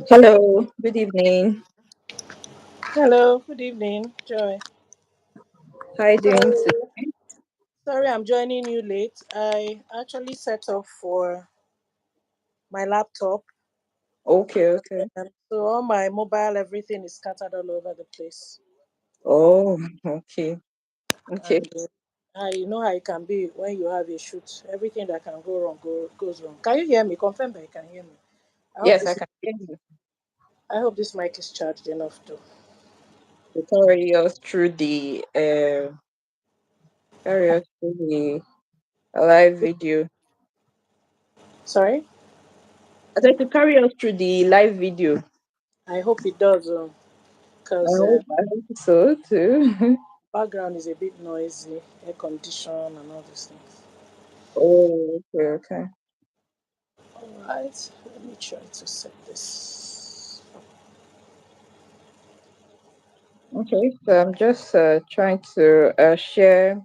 Hello, good evening. Hello, good evening, Joy. How are you doing Sorry, today? sorry, I'm joining you late. I actually set off for my laptop, Okay, okay. so all my mobile, everything is scattered all over the place. Oh, okay, okay. And you know how it can be when you have a shoot. Everything that can go wrong goes wrong. Can you hear me? Confirm that you can hear me. I hope Yes, I this. can hear you. I hope this mic is charged enough too. To carry us through the live video. Sorry. I'd like to carry us through the live video. I hope it does, I because hope so too. background is a bit noisy, air condition and all these things. Oh, okay, okay. Alright, let me try to set this. Okay, so I'm just trying to share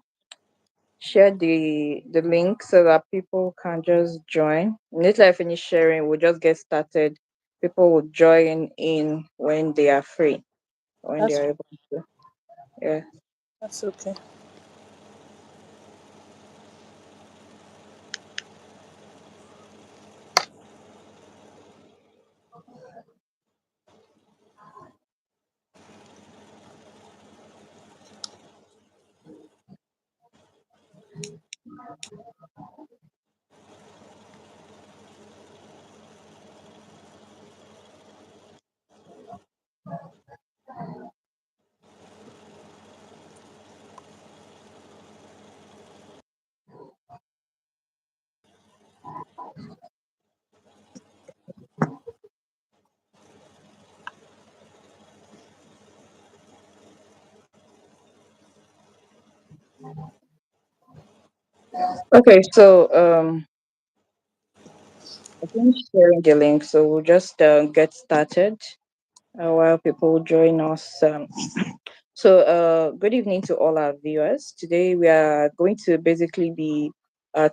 the link so that people can just join. Immediately I finish sharing, we'll just get started. People will join in when they are free, when they That's are able to. Yeah. that's okay. Okay, so I finished sharing the link, so we'll just get started while people join us. Good evening to all our viewers. Today, we are going to basically be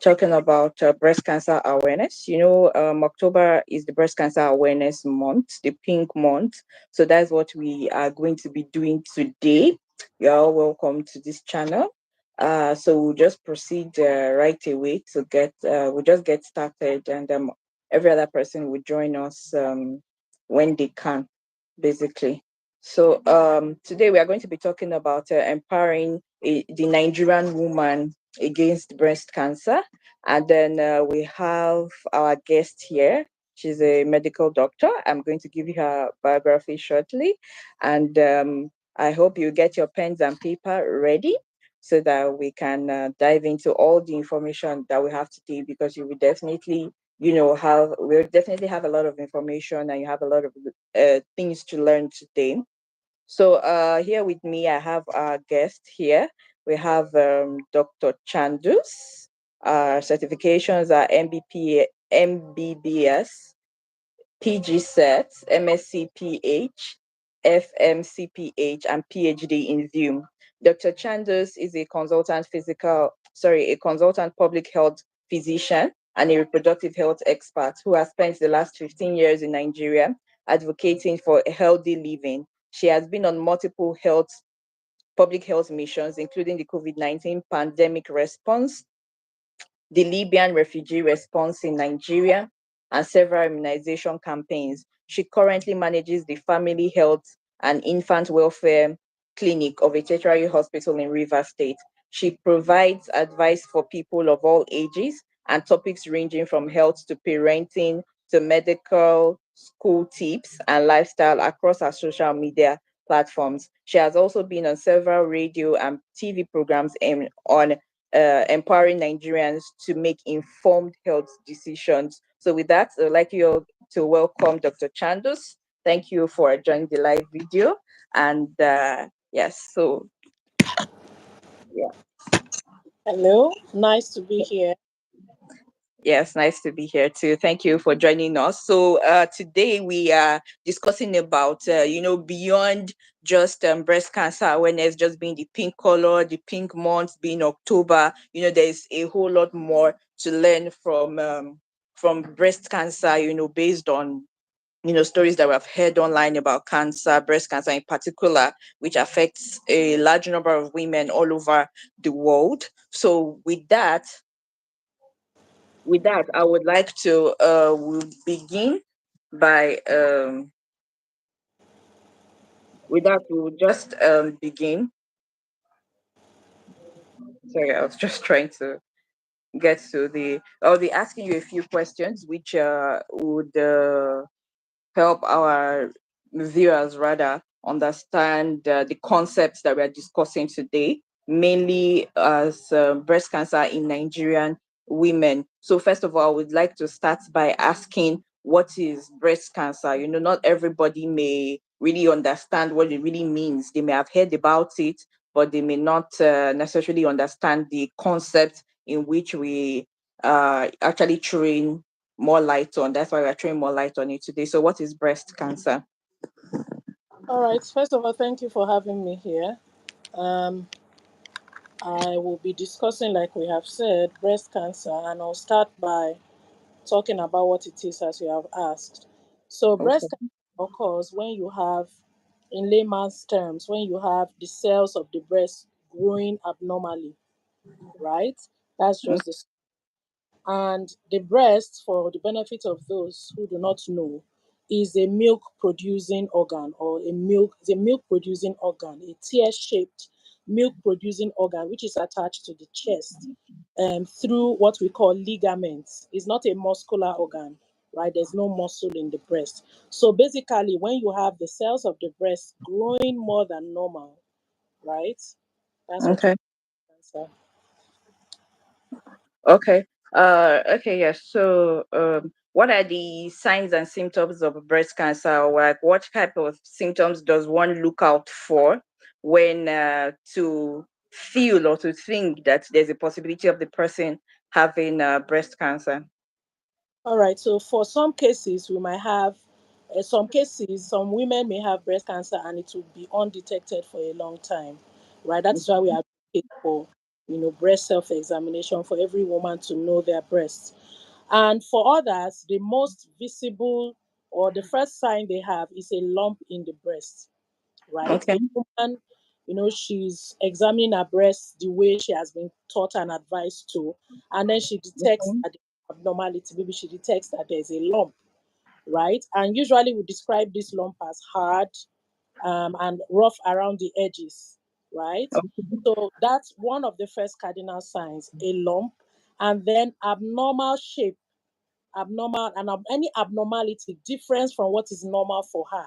talking about breast cancer awareness. October is the breast cancer awareness month, the pink month. So, that's what we are going to be doing today. You're all welcome to this channel. So, we'll just proceed right away we'll just get started, and every other person will join us when they can, basically. So today we are going to be talking about empowering the Nigerian woman against breast cancer. And then we have our guest here. She's a medical doctor. I'm going to give you her biography shortly. And I hope you get your pens and paper ready so that we can dive into all the information that we have today, because you will definitely we'll definitely have a lot of information, and you have a lot of things to learn today. So here with me, I have our guest here. We have Dr. Chandus. Our certifications are MBBS, PG Sets, MSc FMCPH, and PhD in view. Dr. Chandos is a consultant public health physician and a reproductive health expert who has spent the last 15 years in Nigeria advocating for healthy living. She has been on multiple public health missions, including the COVID-19 pandemic response, the Libyan refugee response in Nigeria, and several immunization campaigns. She currently manages the Family Health and Infant Welfare Clinic of a tertiary hospital in Rivers State. She provides advice for people of all ages and topics ranging from health to parenting to medical, school tips, and lifestyle across her social media platforms. She has also been on several radio and TV programs on empowering Nigerians to make informed health decisions. So, with that, I'd like you all to welcome Dr. Chandos. Thank you for joining the live video. And yes, so yeah. Hello, nice to be here. Yes, nice to be here too. Thank you for joining us. So today we are discussing about beyond just breast cancer awareness just being the pink color, the pink month being October. There's a whole lot more to learn from breast cancer, based on stories that we've heard online about cancer, breast cancer in particular, which affects a large number of women all over the world. So with that, I would like to we'll begin by with that we'll just begin. Sorry, I was just trying to get to the. I'll be asking you a few questions, which would help our viewers rather understand the concepts that we are discussing today, mainly as breast cancer in Nigerian women. So first of all, I would like to start by asking, what is breast cancer? Not everybody may really understand what it really means. They may have heard about it, but they may not necessarily understand the concept in which we actually train more light on. That's why we're throwing more light on it today. So, what is breast cancer? All right. First of all, thank you for having me here. Um, I will be discussing, like we have said, breast cancer, and I'll start by talking about what it is as you have asked. So, breast Okay. cancer occurs when you have, in layman's terms, when you have the cells of the breast growing abnormally, right? That's just the. And the breast, for the benefit of those who do not know, is a milk producing organ, or a milk producing organ, a tear shaped milk producing organ which is attached to the chest through what we call ligaments. It's not a muscular organ, right? There's no muscle in the breast. So basically, when you have the cells of the breast growing more than normal, right? That's what we Okay. call cancer. Okay. Okay. Yes. So, what are the signs and symptoms of breast cancer? Or like, what type of symptoms does one look out for when to feel or to think that there's a possibility of the person having breast cancer? All right. So for some cases, we might have, some cases, some women may have breast cancer and it will be undetected for a long time, right? That is why we advocate for, breast self-examination for every woman to know their breasts. And for others, the most visible or the first sign they have is a lump in the breast, right? Okay. A woman, she's examining her breast the way she has been taught and advised to, and then she detects Okay. that there's abnormality. Maybe she detects that there's a lump, right? And usually we describe this lump as hard and rough around the edges, right? So that's one of the first cardinal signs, a lump, and then abnormal shape, abnormal, and any abnormality, difference from what is normal for her,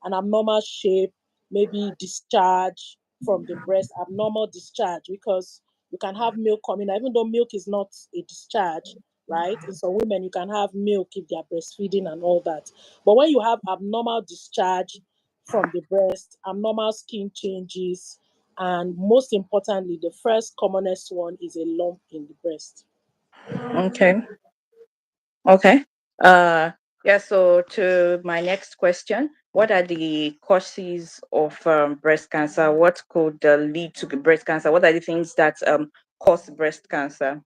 an abnormal shape, maybe discharge from the breast, abnormal discharge, because you can have milk coming, even though milk is not a discharge, right? In some women, you can have milk if they are breastfeeding and all that. But when you have abnormal discharge from the breast, abnormal skin changes, and most importantly, the first commonest one is a lump in the breast. Okay. Okay. Uh, yeah, so to my next question, what are the causes of breast cancer? What could lead to breast cancer? What are the things that cause breast cancer?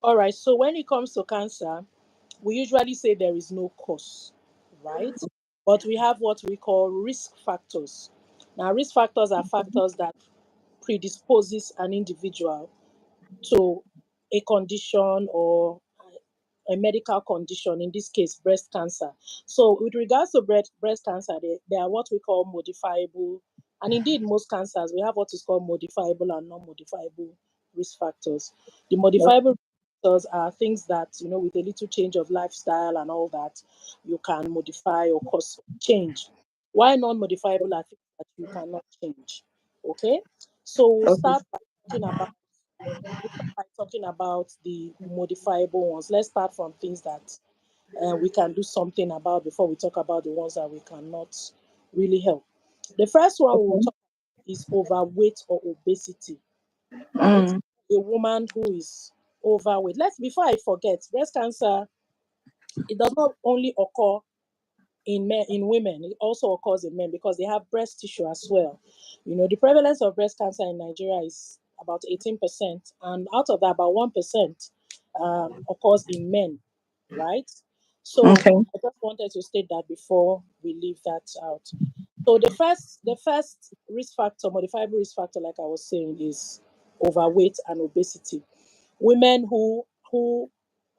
All right, so when it comes to cancer, we usually say there is no cause, right? But we have what we call risk factors. Now, risk factors are factors that predisposes an individual to a condition or a medical condition, in this case, breast cancer. So, with regards to breast cancer, they are what we call modifiable. And indeed, most cancers, we have what is called modifiable and non modifiable risk factors. The modifiable factors are things that, with a little change of lifestyle and all that, you can modify or cause change. Why non modifiable are things that you cannot change? Okay. So, we'll Okay. start by talking about the modifiable ones. Let's start from things that we can do something about before we talk about the ones that we cannot really help. The first one we'll Okay. talk about is overweight or obesity, right? Mm, A woman who is overweight. Before I forget, breast cancer, it does not only occur in men, in women, it also occurs in men because they have breast tissue as well. The prevalence of breast cancer in Nigeria is about 18%, and out of that, about 1% occurs in men. right? So Okay. I just wanted to state that before we leave that out. So the first risk factor, modifiable risk factor, like I was saying, is overweight and obesity. Women who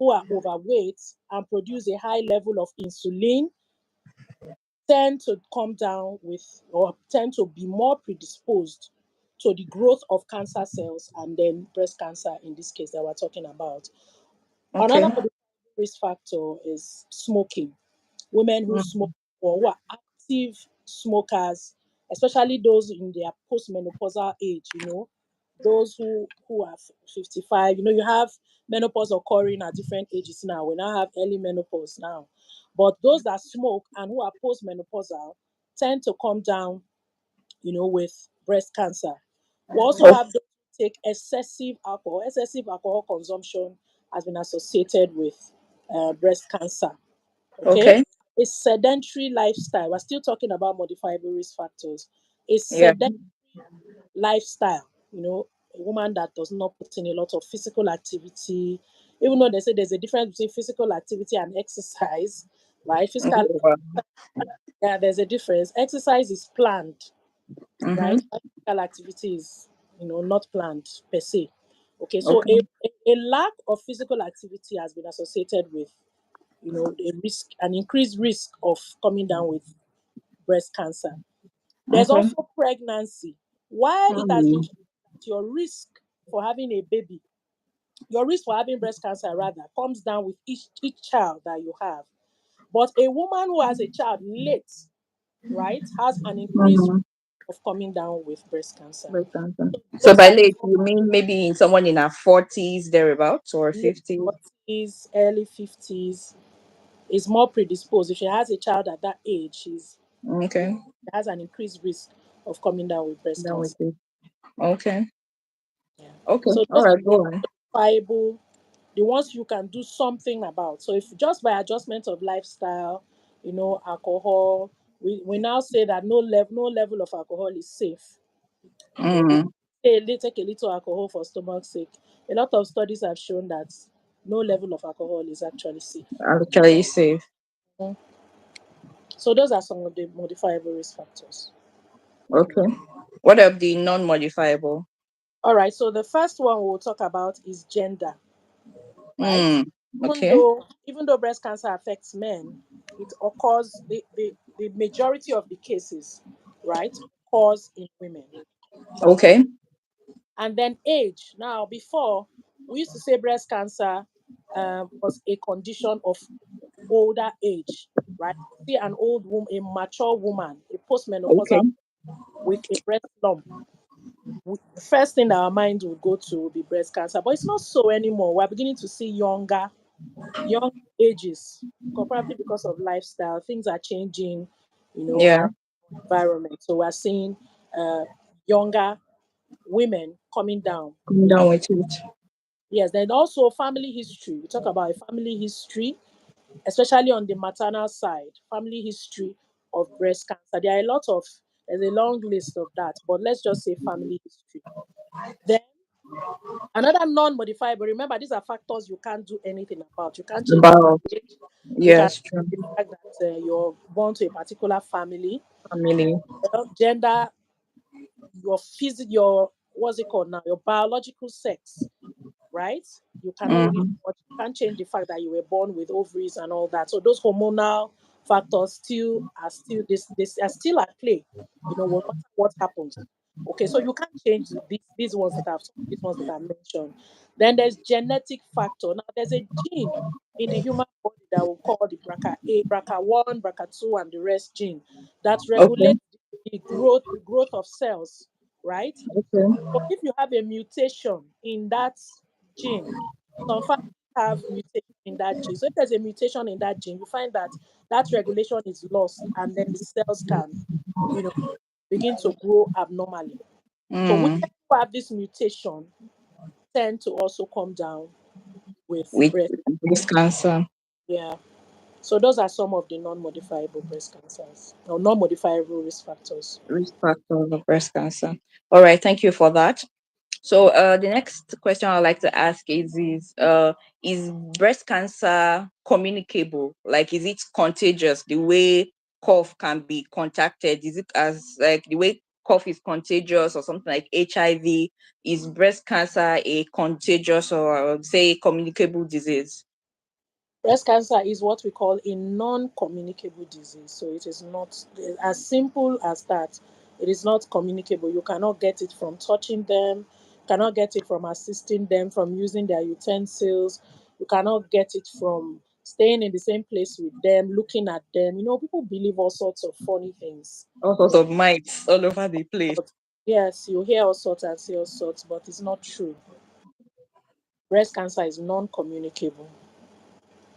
are overweight and produce a high level of insulin tend to come down with, or tend to be more predisposed to the growth of cancer cells and then breast cancer in this case that we're talking about. Okay. Another risk factor is smoking. Women who smoke Mm. or who are active smokers, especially those in their postmenopausal age, those who are 55. You have menopause occurring at different ages now. We now have early menopause now. But those that smoke and who are postmenopausal tend to come down, with breast cancer. We also Oh, have those who take excessive alcohol. Excessive alcohol consumption has been associated with breast cancer. Okay, okay. a sedentary lifestyle. We're still talking about modifiable risk factors. A Yeah. sedentary lifestyle, a woman that does not put in a lot of physical activity, even though they say there's a difference between physical activity and exercise, right? Okay. Physical, Wow. yeah, there's a difference. Exercise is planned, Mm-hmm. right? Physical activity is, not planned per se. Okay, so Okay. a lack of physical activity has been associated with, an increased risk of coming down with breast cancer. There's Okay. also pregnancy. Why it has been Mm. shown that your risk for having breast cancer rather comes down with each child that you have. But a woman who has a child late, right, has an increased Mm-hmm. of coming down with breast cancer. Breast cancer. So Those by are the late, you mean maybe in someone in her 40s thereabouts or late 50s? 40s, early 50s is more predisposed. If she has a child at that age, she Okay. has an increased risk of coming down with breast Done with cancer. it. Okay. Yeah. Okay. So All those right. Go on. are viable, the ones you can do something about. So if just by adjustment of lifestyle, alcohol, we now say that no level of alcohol is safe. They Mm. say take a little alcohol for stomach's sake. A lot of studies have shown that no level of alcohol is actually safe. Actually safe. Mhm. So those are some of the modifiable risk factors. Okay. What of the non-modifiable? All right. So the first one we'll talk about is gender, right? Mm. even Okay. though even though breast cancer affects men, it occurs, the majority of the cases, right, occurs in women. Okay. And then age. Now, before, we used to say breast cancer was a condition of older age, right? See an old woman, a mature woman, a Okay. postmenopausal with a breast lump. The first thing that our mind would go to would be breast cancer, but it's not so anymore. We're beginning to see young ages, probably because of lifestyle. Things are changing, Yeah. around environment. So we're seeing uh, younger women coming down Come with. down with it. Yes, then also family history. We talk about a family history, especially on the maternal side, family history of breast cancer. There's a long list of that, but let's just say family history. Then another non-modifiable, remember, these are factors you can't do anything about. You can't change your About. age. You can Yes. True. the fact that you're born to a particular family, Family. gender, your what's it called now, your biological sex, right? You cannot really, Mm-hmm. but you can't change the fact that you were born with ovaries and all that. So those hormonal factors still are still at play. No matter what happens. Okay, so you can't change these ones that I've these ones that I mentioned. Then there's genetic factor. Now there's a gene in the human body that will call the BRCA1, BRCA2, and the rest gene that Okay. regulates the growth of cells, right? Okay. So if you have a mutation in that gene, some families have mutation in that gene. So if there's a mutation in that gene, you find that that regulation is lost, and then the cells can, you know, begin to grow abnormally. So women Mm. who have this mutation tend to also come down with With breast. breast cancer. Yeah. So those are some of the non-modifiable breast cancers or non-modifiable risk factors. Risk factor of breast cancer. All right. Thank you for that. So the next question I'd like to ask is breast cancer communicable? Like, is it contagious the way cough can be contacted? Is it as like the way cough is contagious or something like HIV? Is breast cancer a contagious or say communicable disease? Breast cancer is what we call a non-communicable disease. So it is not as simple as that. It is not communicable. You cannot get it from touching them, cannot get it from assisting them, from using their utensils. You cannot get it from staying in the same place with them, looking at them. People believe all sorts of funny things. All sorts of mites all over the place. But yes, you hear all sorts and see all sorts, but it's not true. Breast cancer is non-communicable.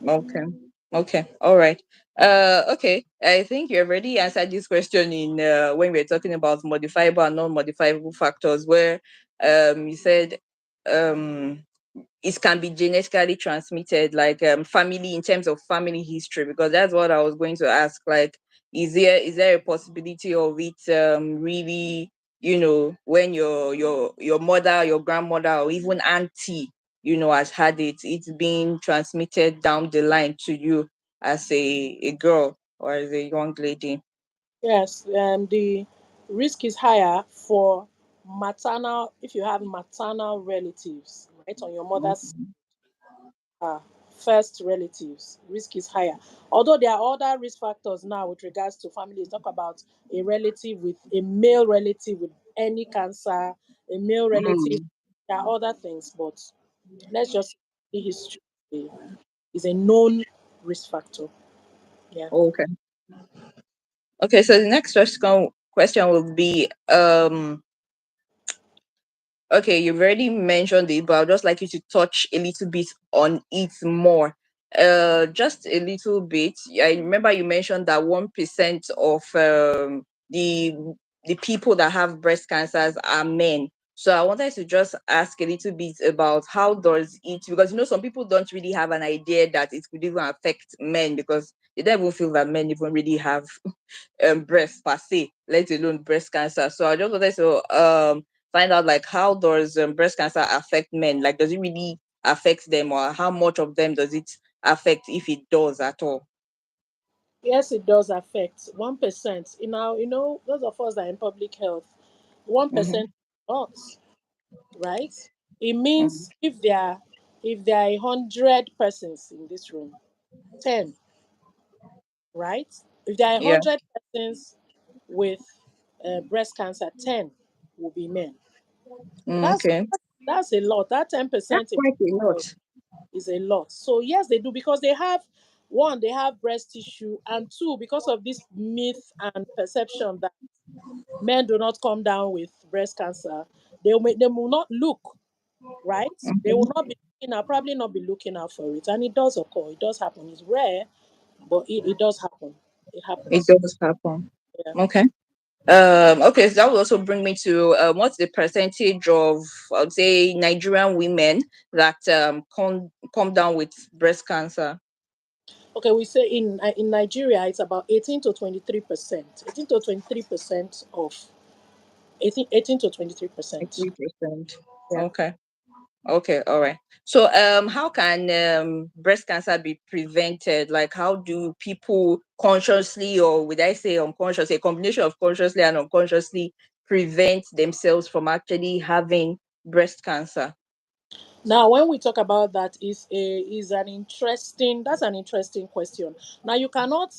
Okay. Okay. All right. Okay. I think you already answered this question in when we were talking about modifiable and non-modifiable factors, where you said um it can be genetically transmitted, like family, in terms of family history, because that's what I was going to ask. Like, is there a possibility of it really, when your mother, your grandmother, or even auntie, has had it, it's being transmitted down the line to you as a girl or as a young lady. Yes, the risk is higher for maternal, if you have maternal relatives, right, on your mother's uh, first relatives, risk is higher. Although there are other risk factors now with regards to families. Talk about a male relative with any cancer, a male relative. Mm, There are other things, but let's just say the history is a known risk factor. Yeah. okay. Okay, so the next question will be okay, you've already mentioned it, but I'd just like you to touch a little bit on it more. Just a little bit. I remember you mentioned that 1% of the people that have breast cancers are men. So I wanted to just ask a little bit about how does it, because some people don't really have an idea that it could even affect men, because they don't even feel that men even really have breast per se, let alone breast cancer. So I just wanted to find out, like, how does breast cancer affect men? Like, does it really affect them, or how much of them does it affect, if it does at all? Yes, it does affect 1%. Those of us that are in public health, 1% Mm-hmm. not, right? It Mm-hmm. means if there are 100 persons in this room, 10, right? If there are Yeah. 100 persons with breast cancer, 10 will be men. That's Okay. that's a lot. That 10% That's in quite a public lot. health is a lot. So yes, they do, because they have breast tissue, and two, because of this myth and perception that men do not come down with breast cancer, they will not look, right? They will Mhm. not be looking out, probably not be looking out for it. And it does occur, it does happen. It's rare, but it does happen. It It happens. does happen. Yeah. Okay. Okay, so that will also bring me to what's the percentage of, I would say, Nigerian women that come down with breast cancer? Okay, we say in Nigeria it's about 18 to 23%. 18 to 23% of 18 to 23%. 3%. Yeah. Okay. Okay, all right. So, how can breast cancer be prevented? Like, how do people consciously, or would I say unconsciously, a combination of consciously and unconsciously, prevent themselves from actually having breast cancer? Now, when we talk about that, is an interesting question. Now, you cannot,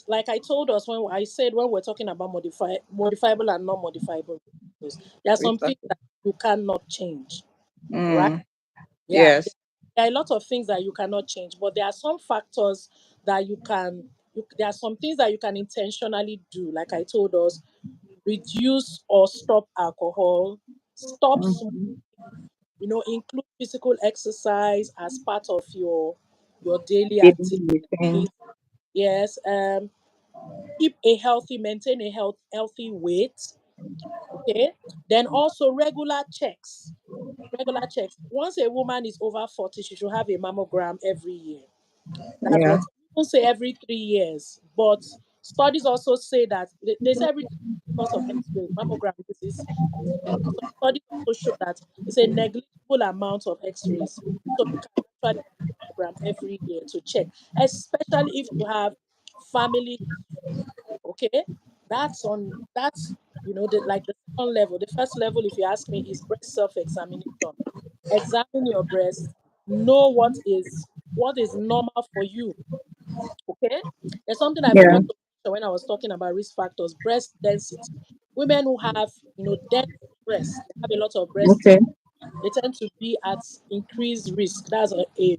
like I told us when I said, when we're talking about modifiable and non-modifiable factors, there are some things Exactly. that you cannot change, right? Mm, Yeah, yes. there are a lot of things that you cannot change, but there are some factors that you can. There are some things that you can intentionally do, like I told us: reduce or stop alcohol, stop smoking, Mhm. include physical exercise as part of your daily Daily routine. activities. Yes. Maintain a healthy weight. Okay. Then also regular checks. Once a woman is over 40, she should have a mammogram every year. That's Yeah. what people say, every 3 years. But studies also say that they say every because of X-ray. Mammogram uses X-ray. So studies also show that it's a negligible amount of X-rays. So you can actually do mammogram every year to check, especially if you have family. Okay, that's like the second level. The first level, if you ask me, is breast self-examination. Examine your breast, know what is normal for you. Okay, there's something I Yeah. forgot to mention when I was talking about risk factors: breast density. Women who have dense breasts, they have a lot of breast Okay. tissue, they tend to be at increased risk. That's a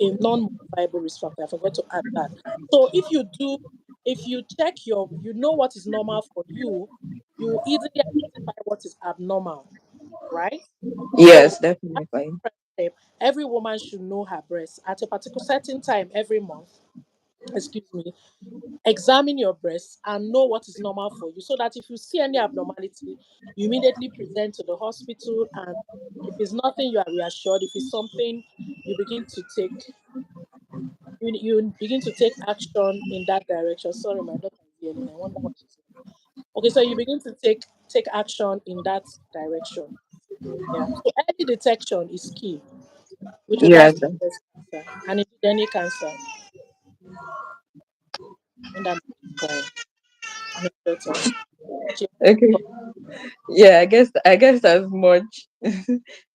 non-modifiable risk factor. I forgot to add that. So if you check you know what is normal for you, you easily identify what is abnormal, right? So Yes, definitely. first step, every woman should know her breast at a particular certain time every month. Excuse me. Examine your breast and know what is normal for you so that if you see any abnormality, you immediately present to the hospital. And if it's nothing, you are reassured. If it's something, you begin to take you begin to take action in that direction. Sorry, my daughter is yelling. I wonder what she's saying. Okay, so you begin to take action in that direction. Yeah. So early detection is key with regards Yes. to breast cancer and indeed any cancer. And I'm my daughter. She Okay. Yeah, I guess that's much.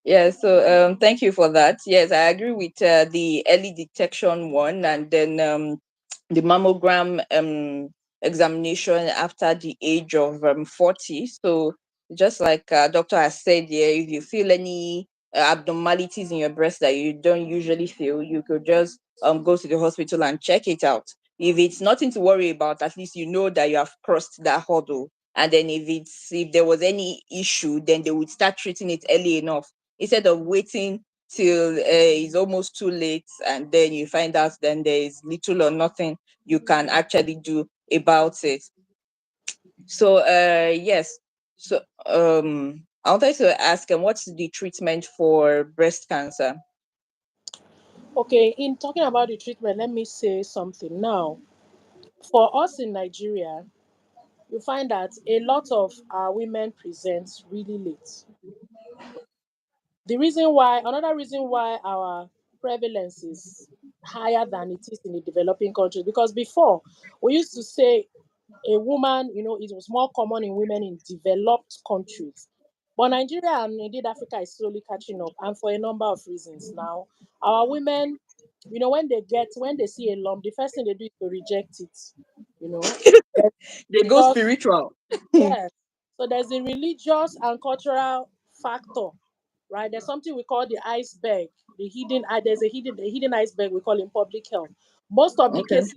Yeah, so thank you for that. Yes, I agree with the early detection one, and then the mammogram examination after the age of 40. So just like doctor has said, yeah, if you feel any abnormalities in your breast that you don't usually feel, you could just go to the hospital and check it out. If it's nothing to worry about, at least you know that you have crossed that hurdle. And then if there was any issue, then they would start treating it early enough instead of waiting till it's almost too late, and then you find out then there is little or nothing you can actually do about it. So yes. So I wanted to ask, what's the treatment for breast cancer? Okay, in talking about the treatment, let me say something now. For us in Nigeria, you find that a lot of our women present really late. Another reason why our prevalence is higher than it is in the developing countries, because before we used to say a woman, it was more common in women in developed countries. But Nigeria and indeed Africa is slowly catching up, and for a number of reasons now. Our women, when they see a lump, the first thing they do is to reject it. You know, There's They go just spiritual. yes. So there's the religious and cultural factor, right? There's something we call the iceberg, there's a hidden iceberg we call in public health. Most of the Okay. cases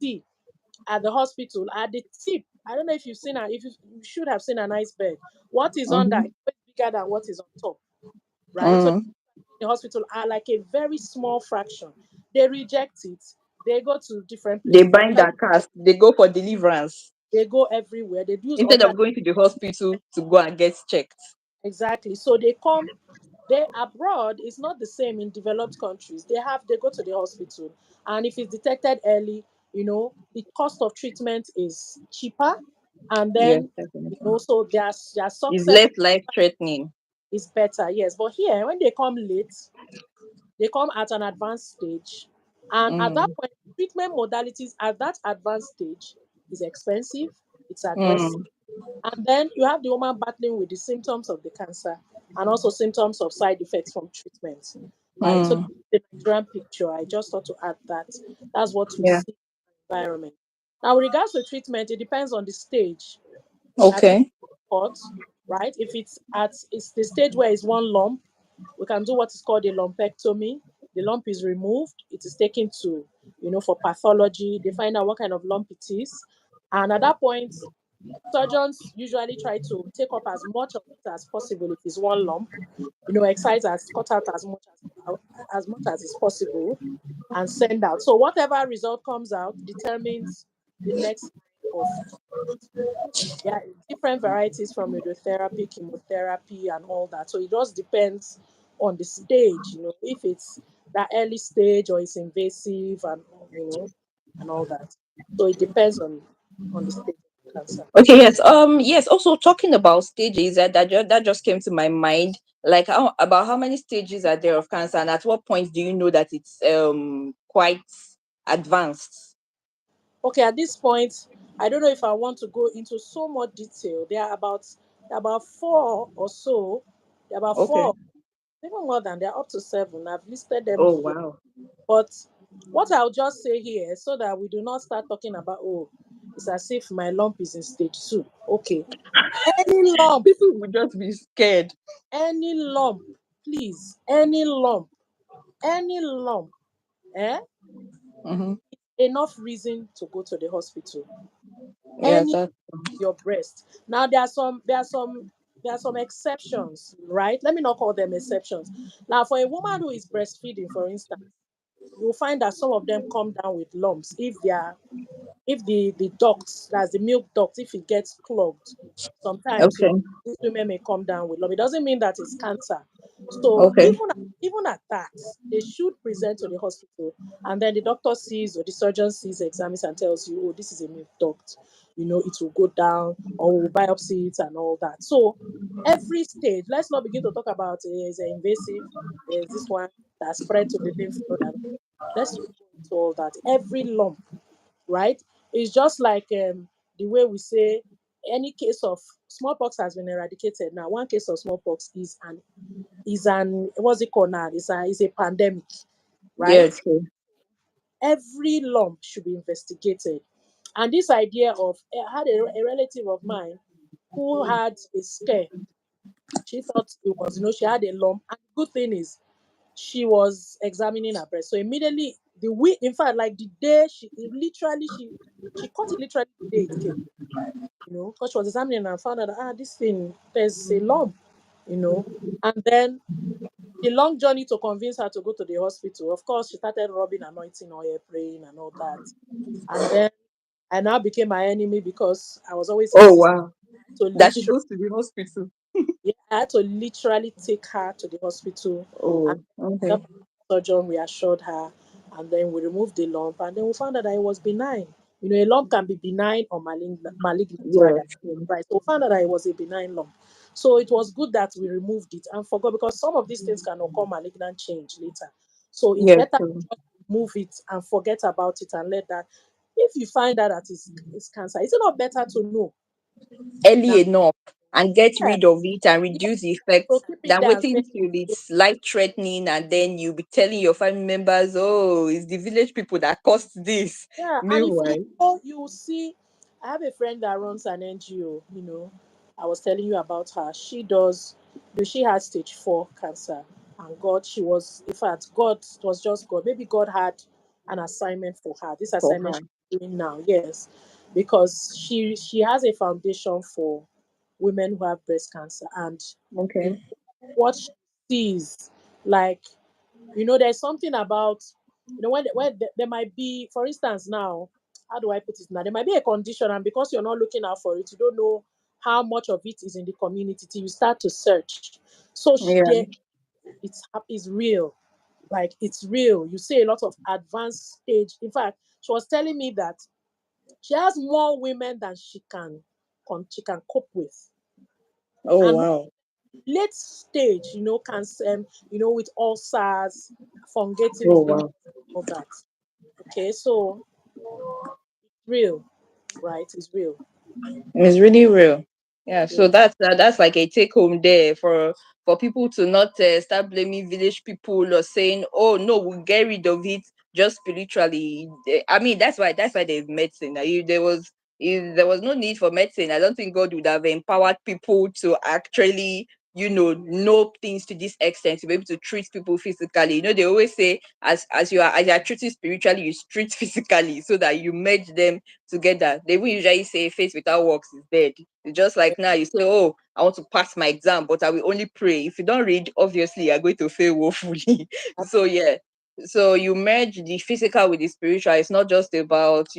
we see at the hospital at the tip. I don't know if you've seen if you should have seen an iceberg. What is under Mm-hmm. is way bigger than what is on top, right? So Mm. the hospital are like a very small fraction. They reject it. They go to different They places. bind their cast. They go for deliverance They go everywhere. They use instead other of going to the hospital to go and get checked. exactly. So they come. They abroad is not the same in developed countries. They go to the hospital, and if it's detected early, the cost of treatment is cheaper, and Yes, then definitely. so their It's success less life threatening. is better. Yes, but here when they come late, they come at an advanced stage, and at that Mm. point, treatment modalities at that advanced stage is expensive. It's aggressive. Mm. And then you have the woman battling with the symptoms of the cancer and also symptoms of side effects from treatment. Right. So Mm. the Nigerian picture, I just thought to add that. That's what we Yeah. see in the environment. Now, with regards to treatment, it depends on the stage at which Okay. court, right? If it's the stage where it's one lump, we can do what is called a lumpectomy. The lump is removed, it is taken to, for pathology. They find out what kind of lump it is. And at that point, surgeons usually try to take up as much of it as possible if it's one lump, excise as cut out as much as is possible and send out. So whatever result comes out determines the next line of there are different varieties from radiotherapy, chemotherapy, and all that. So it just depends on the stage, if it's that early stage or it's invasive and and all that. So it depends on the stage. cancer. Okay, yes. Yes, also talking about stages, that just came to my mind. Like about how many stages are there of cancer, and at what point do you know that it's quite advanced? Okay, at this point, I don't know if I want to go into so much detail. There are about four or so. There are about Okay. four, even more than, there are up to seven. I've listed them Oh here. wow. But what I'll just say here, so that we do not start talking about, oh, it's as if my lump is in stage 2. Okay. Any lump, People would just be scared. any lump, please, any lump, eh? Mm-hmm. Enough reason to go to the hospital. Yes, Any that. your breast. Now there are some exceptions, right? Let me not call them exceptions. Now, for a woman who is breastfeeding, for instance, you'll find that some of them come down with lumps if the ducts, that's the milk duct, if it gets clogged. Sometimes Okay. these women may come down with lump. It doesn't mean that it's cancer. So Okay. even at that, they should present to the hospital, and then the doctor sees, or the surgeon sees, examines, and tells you, oh, this is a milk duct. It will go down, or we'll biopsy it and all that. So every stage, let's not begin to talk about, is it invasive, there's this one that spread to the lymph node. And let's not go into all that. Every lump, right? It's just like, the way we say any case of smallpox has been eradicated. Now, one case of smallpox is an what's it called now? Is a pandemic, Yeah, right? true. Every lump should be investigated. And this idea of, I had a relative of mine who had a scare. She thought it was, she had a lump. And the good thing is, she was examining her breast. So immediately, the week, in fact, like the day she caught it literally the day it came, because she was examining and found out that, this thing, there's a lump, you know. And then the long journey to convince her to go to the hospital. Of course, she started rubbing anointing oil, praying, and all that. And then I now became my enemy because I was always Oh insisting wow. to That she literally, goes to the hospital. yeah, I had to literally take her to the hospital, and Oh, okay. the surgeon reassured her, and then we removed the lump, and then we found out that it was benign. A lump can be benign or malignant, Yeah, rather, true. right? So we found out that it was a benign lump. So it was good that we removed it and forgot, because some of these things can occur malignant change later. So it's Yeah, better to true. just move it and forget about it and let that. If you find out that it's cancer, is it not better to know than, Early enough and get yeah, rid of it and yeah, reduce the so effects keep it than there and waiting say, till it's life threatening and then you'll be telling your family members, oh, it's the village people that caused this. yeah, and if you Meanwhile, go, you will see. I have a friend that runs an NGO. I was telling you about her. She had stage 4 cancer, and God, she was, in fact, God, it was just God. Maybe God had an assignment for her. This for assignment her. she's doing now, yes, because she has a foundation for women who have breast cancer, and you know, Okay. what she sees, like, there's something about, when there might be, for instance, now, how do I put it now? There might be a condition, and because you're not looking out for it, you don't know how much of it is in the community till you start to search. So Yeah. it's real. Like, it's real. You see a lot of advanced stage. In fact, she was telling me that she has more women than she can cope with. Oh And wow. late stage, cancer, with ulcers, fungating Oh fingers, wow. all that. Okay, so real, right? It's real. It's really real. Yeah, Yeah. so that's like a take home there for people to not start blaming village people or saying, "Oh no, we'll get rid of it just spiritually." I mean, that's why there's medicine. If there was no need for medicine, I don't think God would have empowered people to actually know things to this extent to be able to treat people physically. They always say as you are treating spiritually, you treat physically so that you merge them together. They will usually say faith without works is dead. It's just like now you say, oh, I want to pass my exam, but I will only pray. If you don't read, obviously you're going to fail woefully. So yeah. So you merge the physical with the spiritual. It's not just about,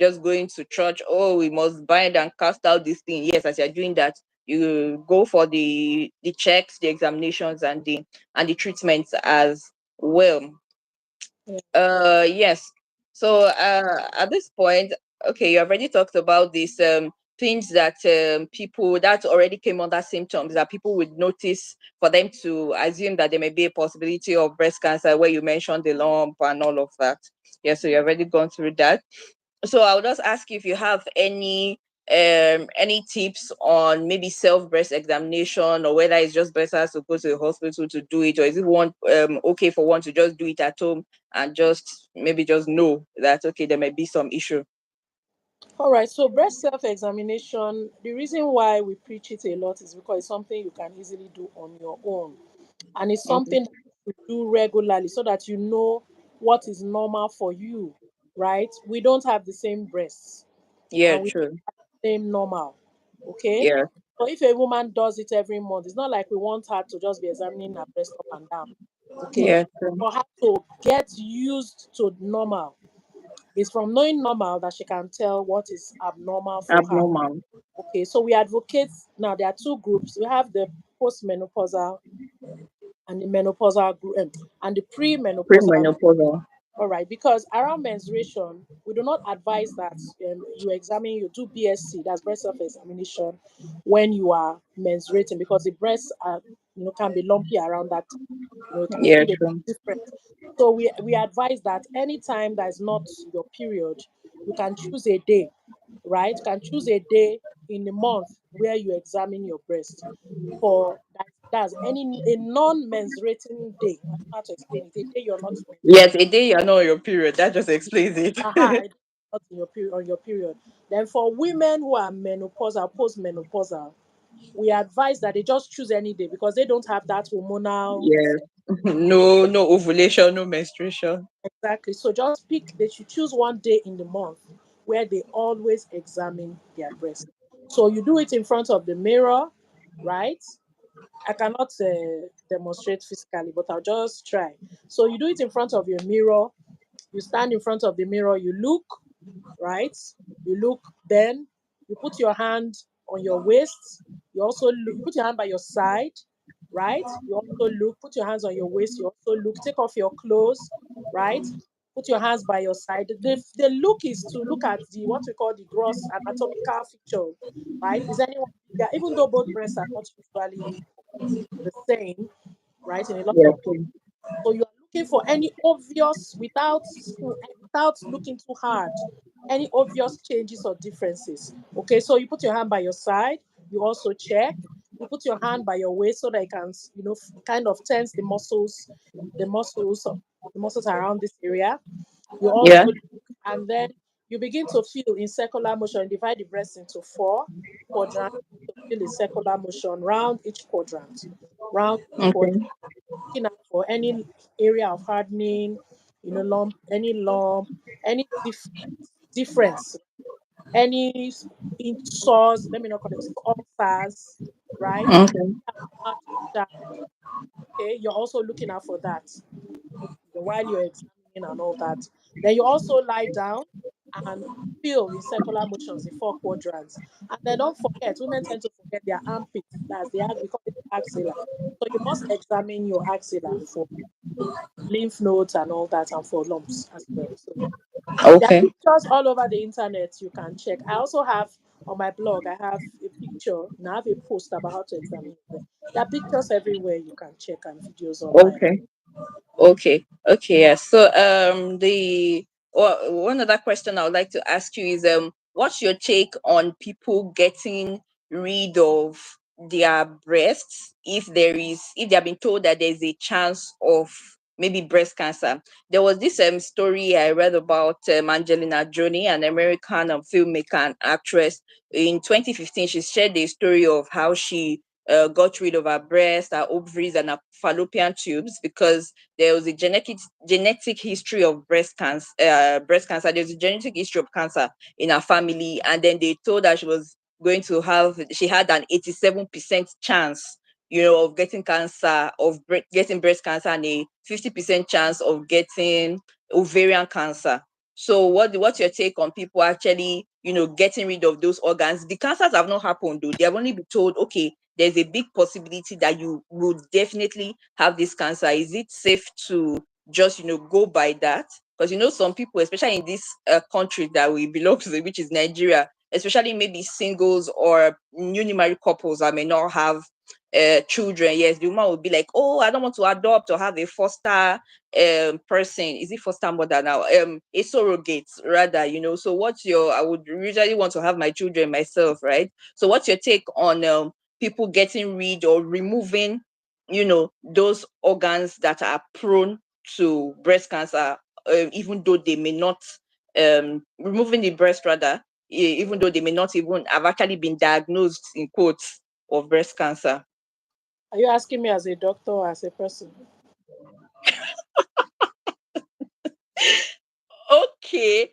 just going to church. Oh, we must bind and cast out this thing. Yes, as you're doing that, you go for the checks, the examinations, and the treatments as well. Yeah. Yes. So at this point, okay, you already talked about this things that people that already came under symptoms that people would notice for them to assume that there may be a possibility of breast cancer, where you mentioned the lump and all of that. Yeah, so you've already gone through that. So I'll just ask you if you have any tips on maybe self breast examination, or whether it's just better to go to the hospital to do it, or is it one okay for one to just do it at home and just maybe just know that okay, there may be some issue. All right, so breast self examination, the reason why we preach it a lot is because it's something you can easily do on your own. And it's Okay. something that you do regularly so that you know what is normal for you, right? We don't have the same breasts Yeah, and we true. have the same normal, okay? Yeah, So if a woman does it every month, it's not like we want her to just be examining her breast up and down, okay? yeah, true. For her to get used to normal, it's from knowing normal that she can tell what is abnormal for her. Abnormal. Okay, so we advocate now. There are two groups. We have the postmenopausal and the menopausal group, and the premenopausal group. Premenopausal. All right, because around menstruation, we do not advise that you do BSC, that's breast self examination, when you are menstruating, because the breasts are, can be lumpy around that time. It can Yeah, feel a bit true. different. So we advise that anytime that is not your period, you can choose a day, right? You can choose a day in the month where you examine your breast for that. That's any a non-menstruating day. I don't know how to explain it. A day you're not Yes, menstruating. a day you're not on your period. That just explains it. Aha, not in your period on your period. Then for women who are menopausal, postmenopausal, we advise that they just choose any day because they don't have that hormonal. Yes. No, no ovulation, no menstruation. Exactly. So just pick, they should choose one day in the month where they always examine their breast. So you do it in front of the mirror, right? I cannot demonstrate physically, but I'll just try. So you do it in front of your mirror. You stand in front of the mirror, you look, right? You look, then you put your hand on your waist. You also look, you put your hand by your side, right? You also look, put your hands on your waist. You also look, take off your clothes, right? Put your hands by your side. The look is to look at the what we call the gross anatomical feature, right? Is anyone bigger? Even though both breasts are not usually the same, right? In a lot Yeah, of cases. true. So you are looking for any obvious, without looking too hard, any obvious changes or differences. Okay, so you put your hand by your side. You also check. You put your hand by your waist so that you can, kind of tense the muscles, the muscles around this area. You also Yeah. look, and then you begin to feel in circular motion. Divide the breast into four quadrants to feel in circular motion round each quadrant. Round each Okay. quadrant, looking out for any area of hardening, lump, any difference, any sores, let me not call it ulcers, right? Okay. Heart discharge, okay, you're also looking out for that while you're examining and all that. Then you also lie down and feel in circular motions, the four quadrants. And then don't forget, women tend to forget their armpits. We call it the axilla. So you must examine your axilla for lymph nodes and all that, and for lumps as well. So there are Okay. pictures all over the internet you can check. I also have on my blog, I have a picture and I have a post about how to examine your breast. There are pictures everywhere you can check and videos online. Okay. Okay. Okay. Yeah. So the one other question I would like to ask you is what's your take on people getting rid of their breasts if they have been told that there's a chance of maybe breast cancer? There was this story I read about Angelina Jolie, an American filmmaker and actress. In 2015, she shared the story of how she got rid of her breast, her ovaries, and her fallopian tubes because there was a genetic history of breast cancer. There's a genetic history of cancer in her family, and then they told her she had an 87% chance, of getting cancer, getting breast cancer, and a 50% chance of getting ovarian cancer. So what's your take on people actually, getting rid of those organs? The cancers have not happened though. They have only been told, okay, there's a big possibility that you will definitely have this cancer. Is it safe to just, go by that? Because some people, especially in this country that we belong to, which is Nigeria, especially maybe singles or newly married couples that may not have children. Yes, the woman will be like, oh, I don't want to adopt or have a foster person. Is it foster mother now? A surrogate rather, So I would usually want to have my children myself, right? So what's your take on people getting rid or removing, those organs that are prone to breast cancer, even though they may not, removing the breast rather, even though they may not even have actually been diagnosed in quotes of breast cancer? Are you asking me as a doctor or as a person? Okay.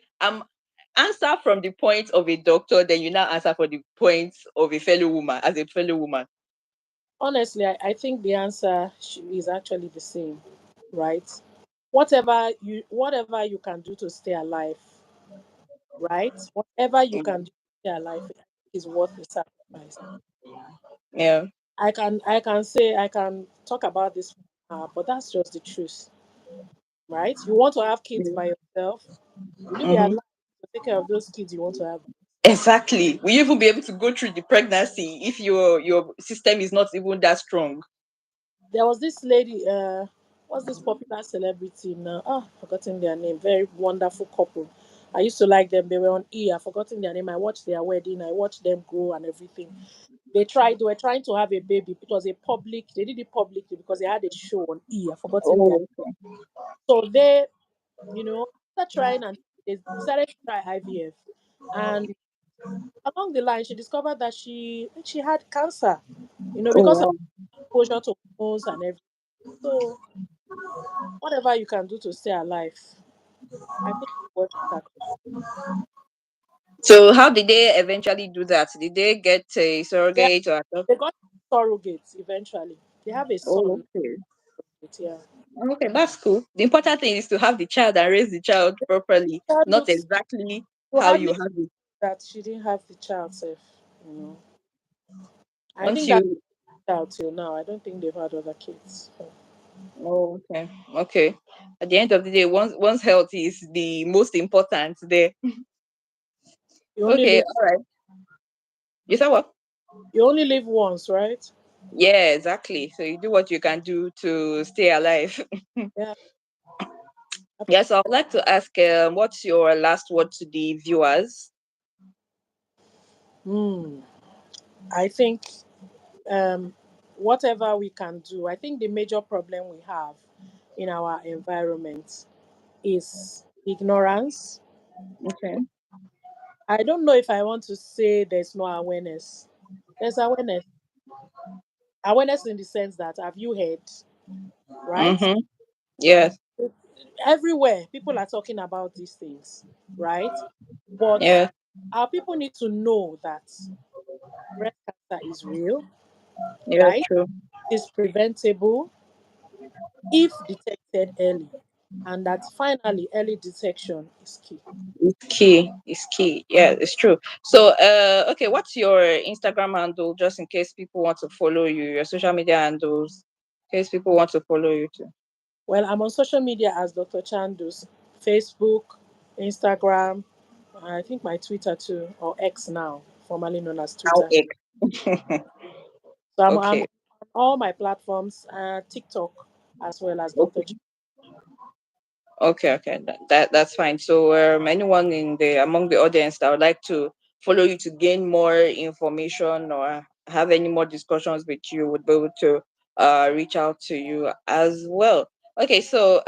Answer from the point of a doctor, then you now answer for the point of a fellow woman, as a fellow woman. Honestly, I think the answer is actually the same, right? Whatever you can do to stay alive, right? Whatever you can Mm. do to stay alive is worth the sacrifice. Yeah. I can talk about this, but that's just the truth, right? You want to have kids by yourself. Will you be Mm-hmm. alive to take care of those kids you want to have? Exactly. Will you even be able to go through the pregnancy if your system is not even that strong? There was this lady, what's this popular celebrity now? Ah, forgotten their name. Very wonderful couple. I used to like them. They were on E. I forgotten their name. I watched their wedding. I watched them grow and everything. They were trying to have a baby. It was a public, they did it publicly because they had a show on E. I forgotten their. Oh, okay. So they, after trying and they decided to try IVF. And along the line, she discovered that she had cancer, Oh, because of wow. exposure to hormones and everything. So whatever you can do to stay alive, I think it's worth the sacrifice. So how did they eventually do that? Did they get a Yeah, surrogate or adopt? they got surrogates eventually. They have a Oh, son. okay. Yeah. Okay, that's cool. The important thing is to have the child and raise the child properly, The child not looks exactly you how hardly you see have it. that she didn't have the child safe. You know. I Once think that you, child till now. I don't think they've had other kids. So, oh, okay, okay. At the end of the day, one's health is the most important there. you only Okay, live all right. You said what? you only live once, right? Yeah, exactly. So you do what you can do to stay alive. Yeah. Yes, I would like to ask, what's your last word to the viewers? Hmm. I think um, whatever we can do. I think the major problem we have in our environment is ignorance. Okay. I don't know if I want to say there's no awareness. There's awareness. Awareness in the sense that have you heard, right? Mm-hmm. Yes. Everywhere people are talking about these things, right? But Yeah. our people need to know that breast cancer is real, Yeah. right? True. It is preventable if detected early, and that finally early detection is key. It's key. It's key. Yeah, it's true. So, okay, what's your Instagram handle, just in case people want to follow you? Your social media handles, in case people want to follow you too. Well, I'm on social media as Dr. Chandus, Facebook, Instagram, I think my Twitter too, or X now, formerly known as How Twitter. X. So I'm Okay. on all my platforms, TikTok as well as Dr. Okay. Okay, okay, that's fine. So, anyone in the among the audience that would like to follow you to gain more information or have any more discussions with you would be able to reach out to you as well. Okay, so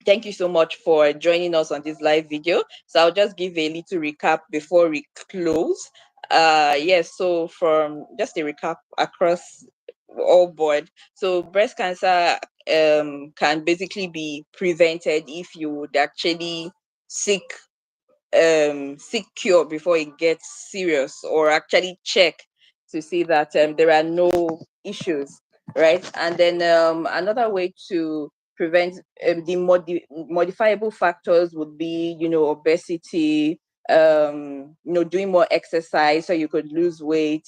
thank you so much for joining us on this live video. So I'll just give a little recap before we close. Yes, so from just a recap across all board. So breast cancer can basically be prevented if you would actually seek seek cure before it gets serious, or actually check to see that there are no issues, right? And then another way to prevent the modifiable factors would be, obesity, doing more exercise so you could lose weight,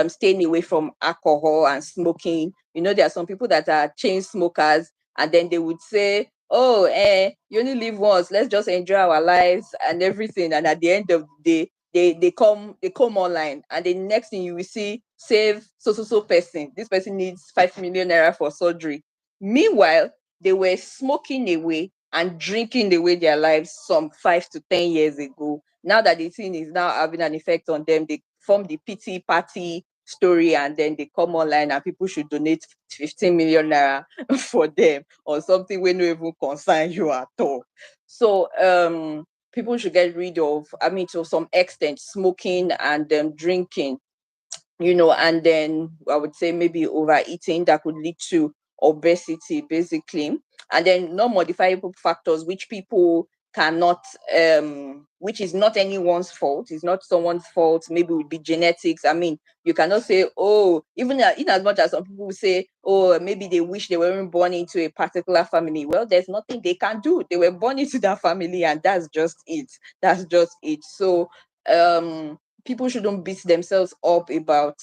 staying away from alcohol and smoking. There are some people that are chain smokers, and then they would say, oh, you only live once, let's just enjoy our lives and everything. And at the end of the day, they come online, and the next thing you will see, save so person. This person needs 5 million naira for surgery. Meanwhile, they were smoking away and drinking away their lives some 5 to 10 years ago. Now that the thing is now having an effect on them, they form the pity party story, and then they come online and people should donate 15 million naira for them or something when no even concern you at all. So people should get rid of, I mean, to some extent, smoking and drinking, and then I would say maybe overeating that could lead to obesity, basically, and then non-modifiable factors which people cannot, which is not anyone's fault, it's not someone's fault, maybe it would be genetics. I mean, you cannot say, oh, even in as much as some people say, oh, maybe they wish they weren't born into a particular family. Well, there's nothing they can do. They were born into that family, and that's just it. That's just it. So people shouldn't beat themselves up about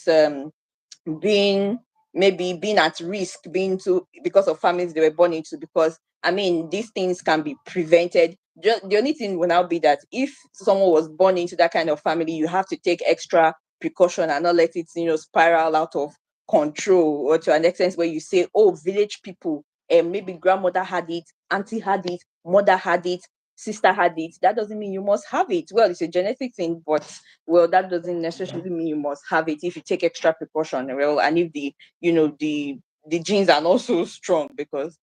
being being at risk, being to because of families they were born into, because I mean these things can be prevented. Just the only thing will now be that if someone was born into that kind of family, you have to take extra precaution and not let it spiral out of control, or to an extent where you say, oh, village people, and maybe grandmother had it, auntie had it, mother had it, sister had it. That doesn't mean you must have it. Well, it's a genetic thing, but well, that doesn't necessarily mean you must have it if you take extra precaution. Well, and if the genes are not so strong, because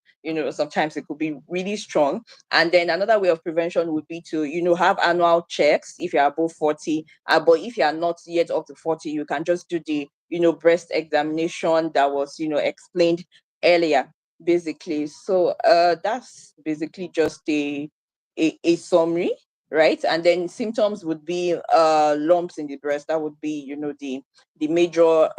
sometimes it could be really strong. And then another way of prevention would be to have annual checks if you're above 40. But if you are not yet up to 40, you can just do the breast examination that was explained earlier, basically. So that's basically just a summary, right? And then symptoms would be lumps in the breast. That would be the major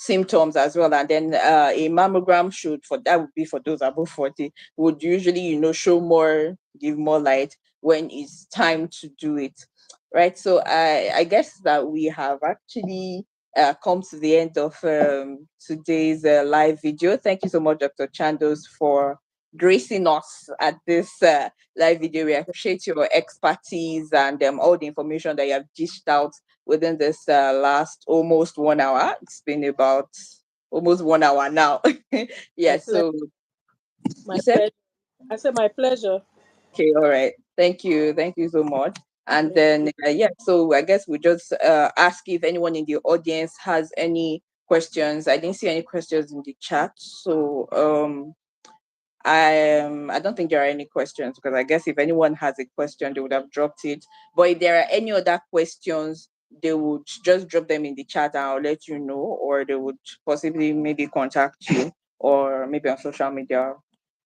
symptoms as well. And then a mammogram should, for that would be for those above 40, would usually show more, give more light when it's time to do it, right? So I guess that we have actually come to the end of today's live video. Thank you so much, Dr. Chandos, for gracing us at this live video. We appreciate your expertise and all the information that you have dished out within this last almost 1 hour. It's been about almost 1 hour now. My Yeah, pleasure. so My you said, pleasure. I said my pleasure. okay, all right. Thank you so much. And Thank then you. yeah, so I guess we just ask if anyone in the audience has any questions. I didn't see any questions in the chat, so I don't think there are any questions, because I guess if anyone has a question, they would have dropped it. But if there are any other questions, they would just drop them in the chat and I'll let you know, or they would possibly maybe contact you, or maybe on social media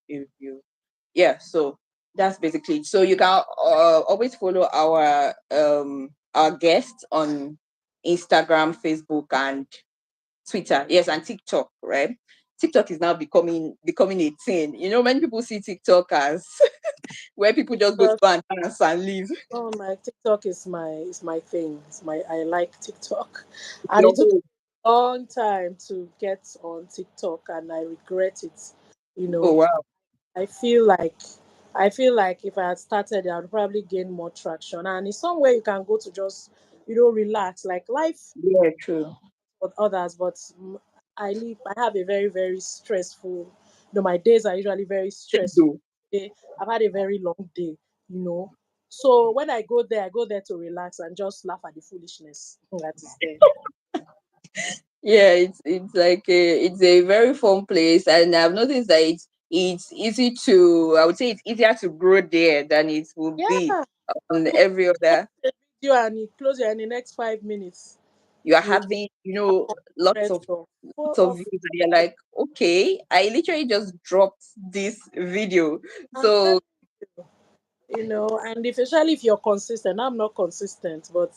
if you yeah. So that's basically it. So you can always follow our guests on Instagram, Facebook, and Twitter, yes, and TikTok, right? TikTok is now becoming a thing. Many people see TikTok as where people just go to TikTok. go and dance and leave. Oh, my TikTok is my thing. It's my I like TikTok, and Your it took whole, a long time to get on TikTok, and I regret it. You oh know, wow, I feel like if I had started, I would probably gain more traction. And it's somewhere you can go to just relax, like life yeah, true. with others. But I have a very very stressful. My days are usually very stressful. Do. I've had a very long day. You know, so when I go there to relax and just laugh at the foolishness that is there. Yeah, it's like it's a very fun place, and I've noticed that it's easy to, I would say it's easier to grow there than it would be Yeah, on every other. you and you close your in the next 5 minutes. You are You having lots rest of of lots of views, and you're like, okay, I literally just dropped this video. I'm So telling you. And especially if you're consistent. I'm not consistent, but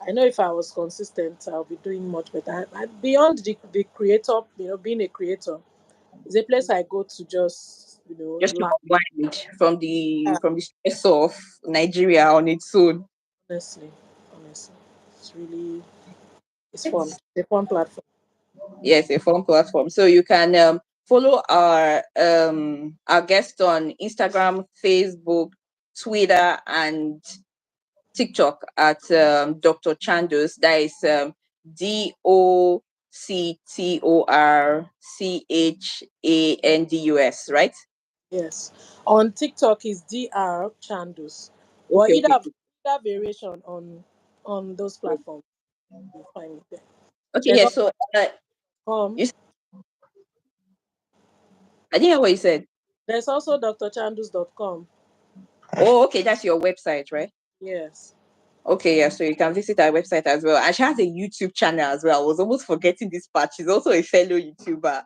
I know if I was consistent, I'll be doing much better. Beyond the creator, being a creator, is a place I go to just, just to laugh. unwind from the stress of Nigeria on its own. Honestly, honestly, it's really it's fun. It's a fun platform. Yes, a fun platform. So you can follow our guest on Instagram, Facebook, Twitter, and TikTok at Dr. Chandos. That is DocChandus, right? Yes. On TikTok is Dr. Chandus. But Okay, okay, either variation on those platforms, you find it there. okay. There's Yeah. also So um you, I didn't hear what you said. there's also drchandus.com. Oh, okay. That's your website, right? Yes. Okay, yeah, so you can visit our website as well. And she has a YouTube channel as well. I was almost forgetting this part. She's also a fellow YouTuber.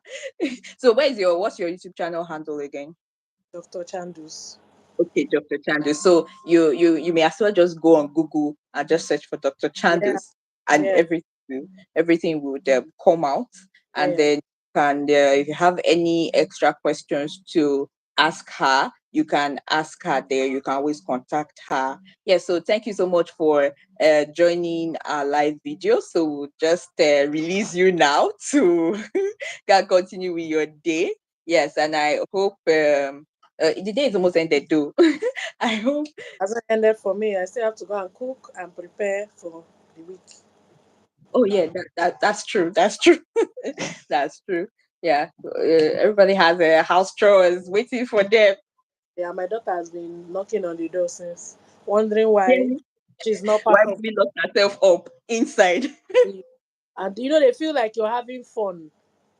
So what's your YouTube channel handle again? Dr. Chandus. Okay, Dr. Chandus. So you may as well just go on Google and just search for Dr. Yeah, Chandus, and yeah, everything would come out. And yeah. then if you have any extra questions to ask her, you can ask her there. You can always contact her. Yeah. So thank you so much for joining our live video. So we'll just release you now to can continue with your day. Yes, and I hope the day is almost ended too. I hope. Hasn't ended for me. I still have to go and cook and prepare for the week. Oh yeah, that's true. That's true. That's true. Yeah, everybody has a house chores waiting for them. Yeah, my daughter has been knocking on the door since, wondering why Really? she's not Why part of we lock ourselves up inside it. And they feel like you're having fun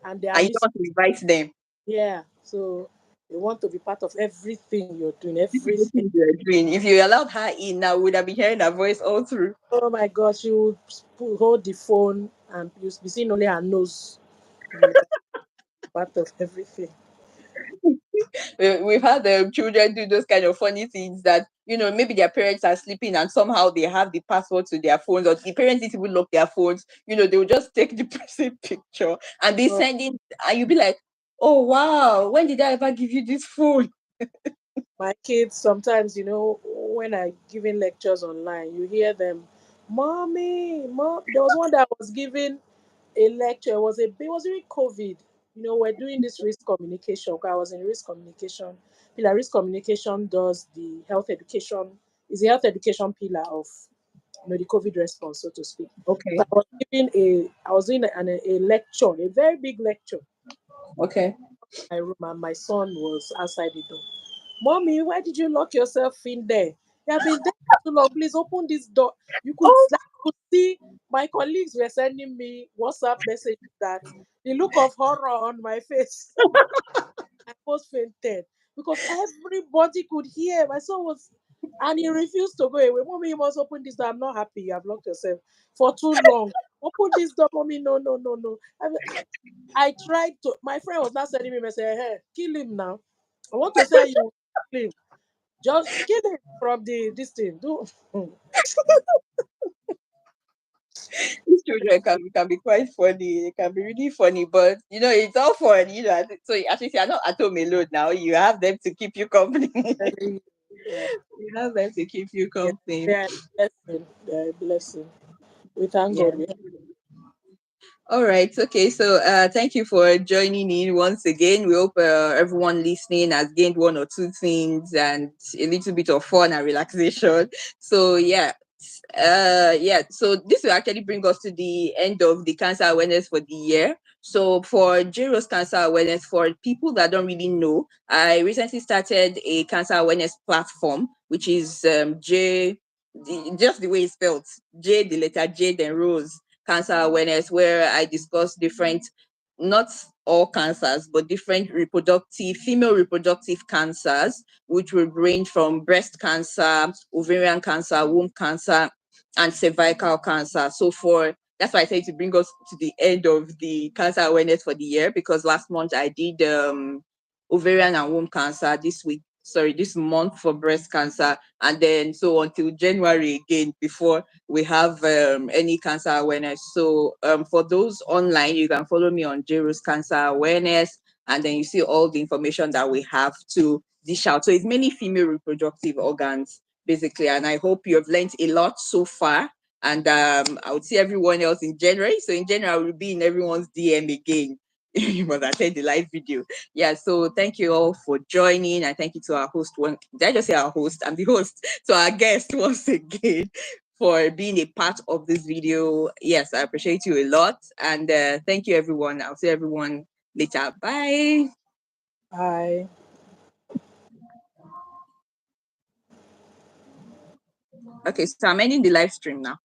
and they are and you missing. don't want to invite them? Yeah. So they want to be part of everything you're doing, This is the everything. thing you're doing. If you allowed her in now, we would have been hearing her voice all through. Oh my God, she would hold the phone and you'll be seeing only her nose. Be part of everything. We've had children do those kind of funny things that maybe their parents are sleeping and somehow they have the password to their phones, or the parents didn't even lock their phones. They will just take the person picture and be So sending, and you'll be like, oh wow, when did I ever give you this phone? my kids sometimes, when I giving lectures online, you hear them, "Mommy, mom." There was one that was giving a lecture. It was during COVID. We're doing this risk communication. 'Cause I was in risk communication. Pillar risk communication does the health education. Is the health education pillar of the COVID response, so to speak. So Okay. I was doing a lecture, a very big lecture. Okay. My room, and my son was outside the door. Mommy, why did you lock yourself in there? You have been there for too long. Please open this door. Oh, You could see my colleagues were sending me WhatsApp messages that the look of horror on my face. I almost fainted because everybody could hear. My son was, and he refused to go away. Mommy, you must open this door. I'm not happy. You have locked yourself for too long. Open this door, mommy. No, no, no, no. I tried to. My friend was not sending me message. Hey, kill him now. I want to say you kill him. Just kill him from this thing. Do these children can be quite funny. It can be really funny, but it's all fun. So at least you're not at home alone now. You have them to keep you company. yeah, You have them to keep you yeah. company. They are a blessing. They are a blessing. We thank Yeah. God. All right. Okay. So thank you for joining in once again. We hope everyone listening has gained one or two things and a little bit of fun and relaxation. So yeah. So this will actually bring us to the end of the cancer awareness for the year. So for JROS cancer awareness, for people that don't really know, I recently started a cancer awareness platform, which is just the way it's spelled, J, the letter J, then Rose cancer awareness, where I discuss different, not all cancers, but different female reproductive cancers, which will range from breast cancer, ovarian cancer, womb cancer, and cervical cancer. So that's why I say to bring us to the end of the cancer awareness for the year, because last month I did ovarian and womb cancer, this month for breast cancer, and then so until January again before we have any cancer awareness. So for those online, you can follow me on JROS Cancer Awareness, and then you see all the information that we have to dish out. So it's mainly female reproductive organs, basically. And I hope you have learned a lot so far. And I would see everyone else in January. So in January, I will be in everyone's DM again. you must attend the live video. Yeah, so thank you all for joining. And thank you to our host. Did I just say our host? I'm the host. To our guest once again for being a part of this video. Yes, I appreciate you a lot. And thank you, everyone. I'll see everyone later. Bye. Bye. Okay, so I'm ending the live stream now.